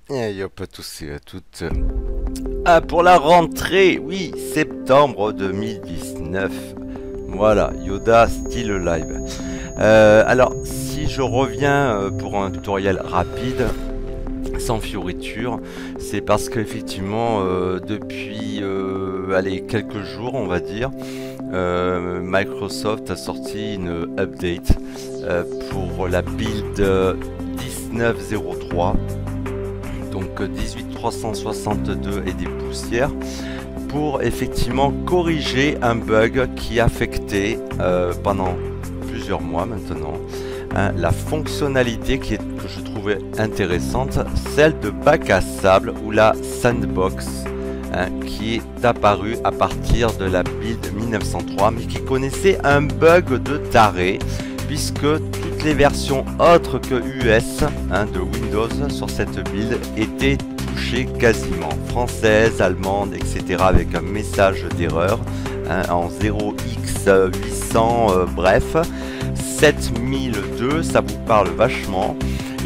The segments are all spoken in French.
Et yop à tous et à toutes. Ah, pour la rentrée, oui, septembre 2019. Voilà, Yoda Still Live. Alors, si je reviens pour un tutoriel rapide, sans fioriture, c'est parce qu'effectivement, depuis allez, quelques jours, on va dire, Microsoft a sorti une update pour la build 19.03. Donc 18362 et des poussières pour effectivement corriger un bug qui affectait pendant plusieurs mois maintenant la fonctionnalité que je trouvais intéressante, celle de bac à sable ou la sandbox qui est apparue à partir de la build 1903 mais qui connaissait un bug de taré puisque toutes les versions autres que US de Windows sur cette build étaient touchées quasiment. Française, allemande, etc. avec un message d'erreur en 0x800, bref. 7002, ça vous parle vachement.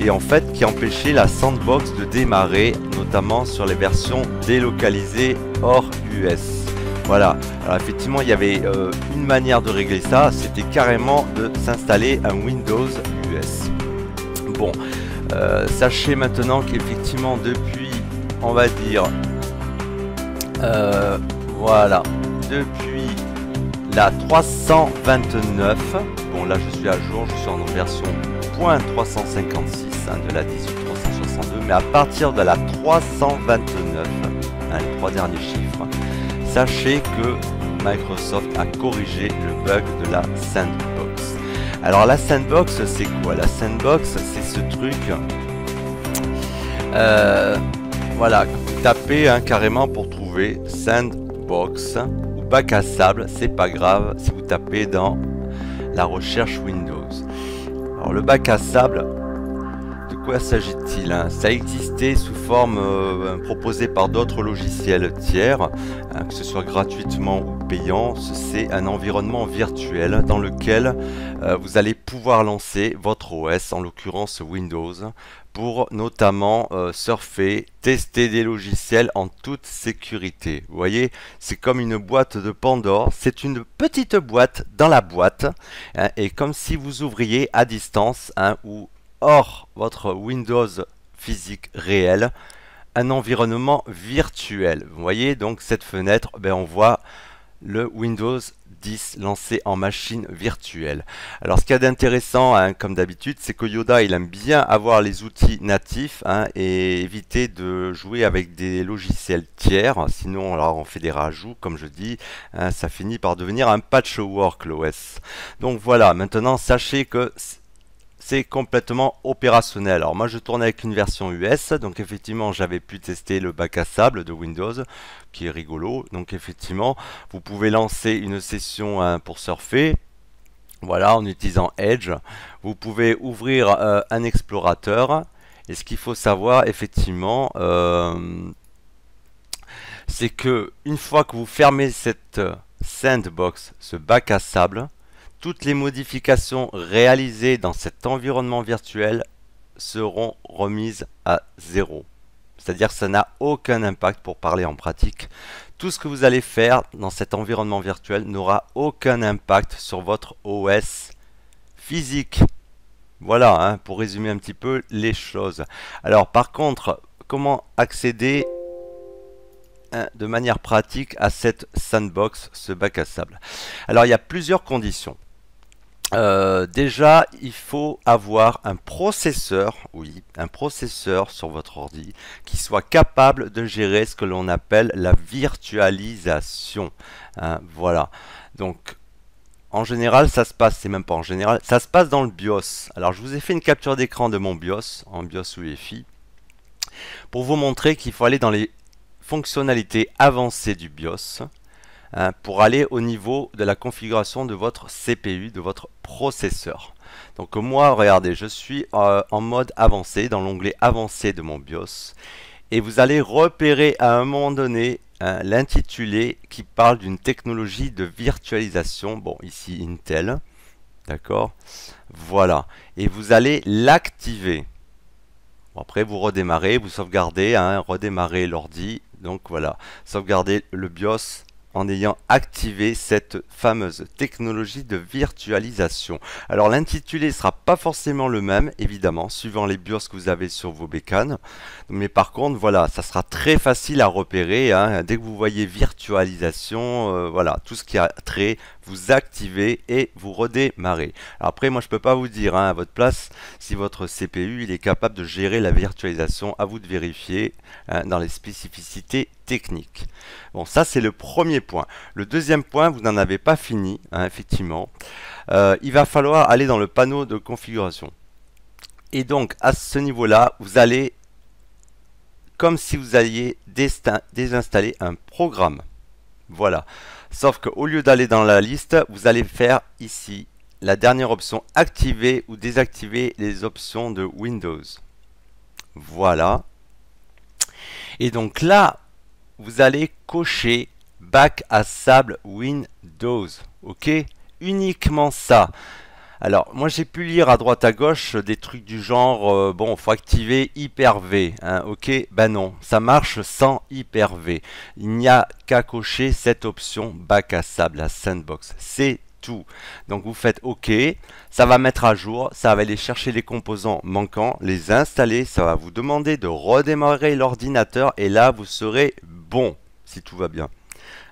Et en fait, qui empêchait la sandbox de démarrer, notamment sur les versions délocalisées hors US. Voilà, alors effectivement il y avait une manière de régler ça, c'était carrément de s'installer un Windows US. Bon, sachez maintenant qu'effectivement depuis, on va dire, voilà, depuis la 329, bon là je suis à jour, je suis en version .356 de la 18362, mais à partir de la 329, les trois derniers chiffres, sachez que Microsoft a corrigé le bug de la sandbox. Alors la sandbox c'est quoi? La sandbox c'est ce truc, voilà, vous tapez carrément pour trouver sandbox ou bac à sable, c'est pas grave si vous tapez dans la recherche Windows. Alors le bac à sable, de quoi s'agit-il? Ça existait sous forme proposée par d'autres logiciels tiers, que ce soit gratuitement ou payant. C'est un environnement virtuel dans lequel vous allez pouvoir lancer votre OS, en l'occurrence Windows, pour notamment surfer, tester des logiciels en toute sécurité. Vous voyez, c'est comme une boîte de Pandore, c'est une petite boîte dans la boîte, et comme si vous ouvriez à distance ou hors votre Windows physique réel, un environnement virtuel. Vous voyez donc cette fenêtre, on voit le Windows 10 lancé en machine virtuelle. Alors ce qu'il y a d'intéressant, comme d'habitude, c'est que Yoda il aime bien avoir les outils natifs et éviter de jouer avec des logiciels tiers, sinon alors on fait des rajouts, comme je dis, ça finit par devenir un patchwork l'OS. Donc voilà, maintenant sachez que c'est complètement opérationnel. Alors moi je tourne avec une version US, donc effectivement j'avais pu tester le bac à sable de Windows, qui est rigolo. Donc effectivement vous pouvez lancer une session pour surfer, voilà, en utilisant Edge. Vous pouvez ouvrir un explorateur, et ce qu'il faut savoir effectivement, c'est que une fois que vous fermez cette sandbox, ce bac à sable, toutes les modifications réalisées dans cet environnement virtuel seront remises à zéro. C'est-à-dire que ça n'a aucun impact pour parler en pratique. Tout ce que vous allez faire dans cet environnement virtuel n'aura aucun impact sur votre OS physique. Voilà, pour résumer un petit peu les choses. Alors par contre, comment accéder de manière pratique à cette sandbox, ce bac à sable? Alors il y a plusieurs conditions. Déjà, il faut avoir un processeur, oui, un processeur sur votre ordi qui soit capable de gérer ce que l'on appelle la virtualisation. Voilà. Donc, en général, ça se passe, c'est même pas en général, ça se passe dans le BIOS. Alors, je vous ai fait une capture d'écran de mon BIOS, en BIOS UEFI, pour vous montrer qu'il faut aller dans les fonctionnalités avancées du BIOS. Pour aller au niveau de la configuration de votre CPU, de votre processeur. Donc moi, regardez, je suis en mode avancé, dans l'onglet avancé de mon BIOS, et vous allez repérer à un moment donné l'intitulé qui parle d'une technologie de virtualisation, bon ici Intel, d'accord, voilà, et vous allez l'activer. Bon, après, vous redémarrez, vous sauvegardez, hein, redémarrez l'ordi. Donc voilà, sauvegardez le BIOS en ayant activé cette fameuse technologie de virtualisation. Alors l'intitulé ne sera pas forcément le même, évidemment, suivant les BIOS que vous avez sur vos bécanes. Mais par contre, voilà, ça sera très facile à repérer. Hein. Dès que vous voyez virtualisation, voilà, tout ce qui a trait, vous activez et vous redémarrez. Alors après, moi je peux pas vous dire hein, à votre place si votre CPU il est capable de gérer la virtualisation. À vous de vérifier hein, dans les spécificités techniques. Bon, ça c'est le premier point. Le deuxième point, vous n'en avez pas fini, hein, effectivement. Il va falloir aller dans le panneau de configuration. Et donc à ce niveau-là, vous allez comme si vous alliez désinstaller un programme. Voilà. Sauf qu'au lieu d'aller dans la liste, vous allez faire ici la dernière option, activer ou désactiver les options de Windows. Voilà. Et donc là, vous allez cocher Bac à sable Windows. Ok? Uniquement ça. Alors, moi j'ai pu lire à droite à gauche des trucs du genre, bon, faut activer Hyper-V, hein, ok? Ben non, ça marche sans Hyper-V. Il n'y a qu'à cocher cette option bac à sable, la sandbox. C'est tout. Donc vous faites OK, ça va mettre à jour, ça va aller chercher les composants manquants, les installer, ça va vous demander de redémarrer l'ordinateur et là vous serez bon, si tout va bien.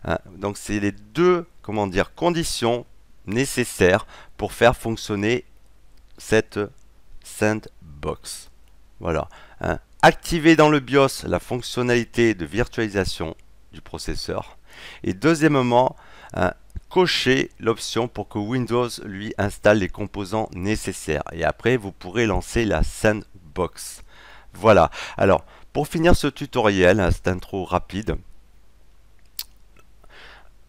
Hein, donc c'est les deux, comment dire, conditions nécessaires pour faire fonctionner cette sandbox. Voilà. Hein. Activer dans le BIOS la fonctionnalité de virtualisation du processeur. Et deuxièmement, hein, cocher l'option pour que Windows lui installe les composants nécessaires. Et après, vous pourrez lancer la sandbox. Voilà. Alors, pour finir ce tutoriel, hein, cette intro rapide,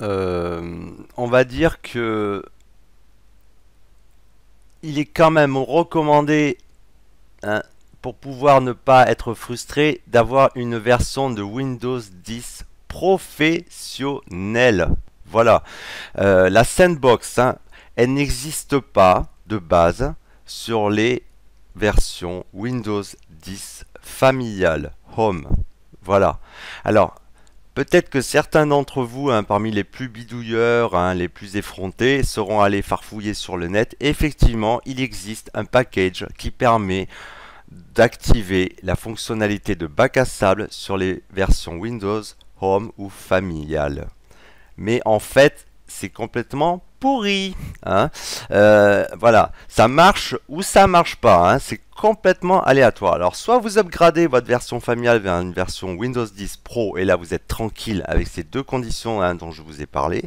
on va dire que il est quand même recommandé hein, pour pouvoir ne pas être frustré d'avoir une version de Windows 10 professionnelle. Voilà. La sandbox, hein, elle n'existe pas de base sur les versions Windows 10 familiale Home. Voilà. Alors, peut-être que certains d'entre vous, hein, parmi les plus bidouilleurs, hein, les plus effrontés, seront allés farfouiller sur le net. Effectivement, il existe un package qui permet d'activer la fonctionnalité de bac à sable sur les versions Windows Home ou familiale. Mais en fait, c'est complètement pourri. Hein. Voilà, ça marche ou ça marche pas. Hein. C'est complètement aléatoire. Alors, soit vous upgradez votre version familiale vers une version Windows 10 Pro et là vous êtes tranquille avec ces deux conditions hein, dont je vous ai parlé.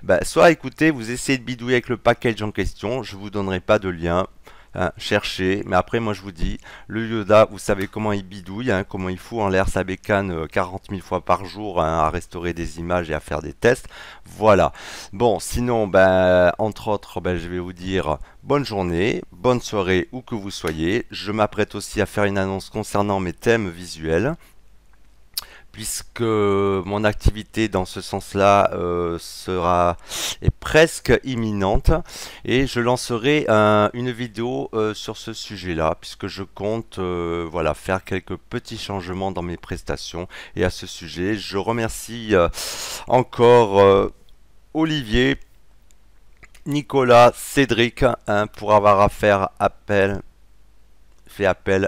Bah, soit écoutez, vous essayez de bidouiller avec le package en question. Je vous donnerai pas de lien. Hein, cherchez, mais après moi je vous dis, le Yoda, vous savez comment il bidouille, hein, comment il fout en l'air sa bécane 40 000 fois par jour hein, à restaurer des images et à faire des tests. Voilà. Bon, sinon, ben, entre autres, ben, je vais vous dire bonne journée, bonne soirée où que vous soyez. Je m'apprête aussi à faire une annonce concernant mes thèmes visuels, puisque mon activité dans ce sens-là est presque imminente et je lancerai une vidéo sur ce sujet-là puisque je compte voilà, faire quelques petits changements dans mes prestations. Et à ce sujet, je remercie encore Olivier, Nicolas, Cédric hein, pour avoir fait appel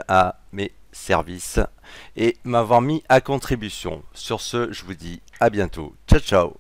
à mes services et m'avoir mis à contribution. Sur ce, je vous dis à bientôt. Ciao, ciao.